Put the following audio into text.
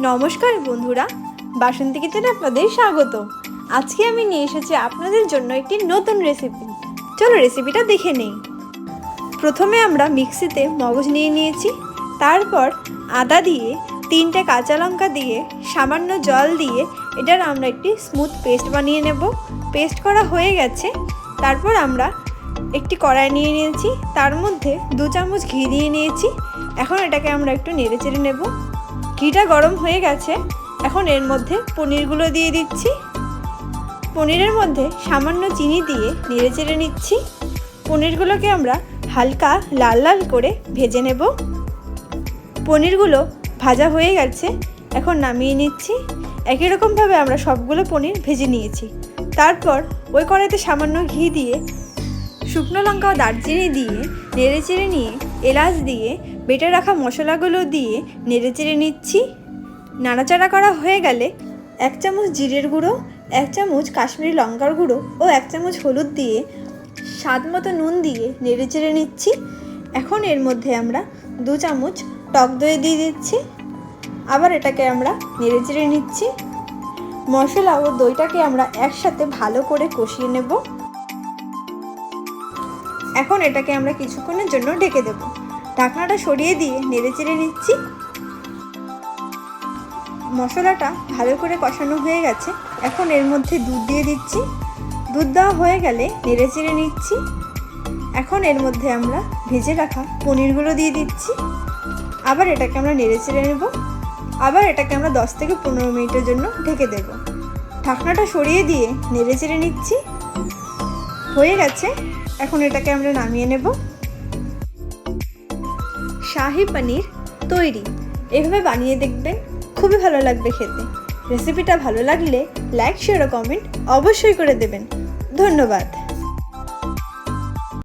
নমস্কার বন্ধুরা, বাসন্তী কিচেনে আপনাদের স্বাগত। আজকে আমি নিয়ে এসেছি আপনাদের জন্য একটি নতুন রেসিপি। চলো রেসিপিটা দেখে নেই। প্রথমে আমরা মিক্সিতে মগজ নিয়ে নিয়েছি, তারপর আদা দিয়ে 3টে কাঁচা লঙ্কা দিয়ে সামান্য জল দিয়ে এটার আমরা একটি স্মুথ পেস্ট বানিয়ে নেব। পেস্ট করা হয়ে গেছে। তারপর আমরা একটি কড়াই নিয়ে নিয়েছি, তার মধ্যে 2 চামচ ঘি দিয়ে নিয়েছি। এখন এটাকে আমরা একটু নেড়েচেড়ে নেব। ঘিটা গরম হয়ে গেছে। এখন এর মধ্যে পনিরগুলো দিয়ে দিচ্ছি। পনিরের মধ্যে সামান্য চিনি দিয়ে নেড়েচেড়ে নিচ্ছি। পনিরগুলোকে আমরা হালকা লাল লাল করে ভেজে নেব। পনিরগুলো ভাজা হয়ে গেছে, এখন নামিয়ে নিচ্ছি। একই রকমভাবে আমরা সবগুলো পনির ভেজে নিয়েছি। তারপর ওই কড়াইতে সামান্য ঘি দিয়ে শুকনো লঙ্কা ও দারচিনি দিয়ে নেড়েচেড়ে নিয়ে এলাচ দিয়ে বেটে রাখা মশলাগুলো দিয়ে নেড়েচেড়ে নিচ্ছি। নাড়াচাড়া করা হয়ে গেলে 1 চামচ জিরের গুঁড়ো, 1 চামচ কাশ্মীরি লঙ্কার গুঁড়ো ও 1 চামচ হলুদ দিয়ে স্বাদ মতো নুন দিয়ে নেড়েচেড়ে নিচ্ছি। এখন এর মধ্যে আমরা 2 চামচ টক দই দিয়ে দিচ্ছি। আবার এটাকে আমরা নেড়েচেড়ে নিচ্ছি। মশলা ও দইটাকে আমরা একসাথে ভালো করে কষিয়ে নেব। এখন এটাকে আমরা কিছুক্ষণের জন্য ঢেকে দেব। ঢাকনাটা সরিয়ে দিয়ে নেড়েচেড়ে নিচ্ছি। মশলাটা ভালো করে কষানো হয়ে গেছে। এখন এর মধ্যে দুধ দিয়ে দিচ্ছি। দুধ দেওয়া হয়ে গেলে নেড়েচেড়ে নিচ্ছি। এখন এর মধ্যে আমরা ভেজে রাখা পনিরগুলো দিয়ে দিচ্ছি। আবার এটাকে আমরা নেড়েচেড়ে নেব। আবার এটাকে আমরা 10 থেকে 15 মিনিটের জন্য ঢেকে দেব। ঢাকনাটা সরিয়ে দিয়ে নেড়েচেড়ে নিচ্ছি। হয়ে গেছে। এখন এটাকে আমরা নামিয়ে নেব। শাহি পনির তৈরি। এভাবে বানিয়ে দেখবেন, খুবই ভালো লাগবে খেতে। রেসিপিটা ভালো লাগলে লাইক, শেয়ার ও কমেন্ট অবশ্যই করে দেবেন। ধন্যবাদ।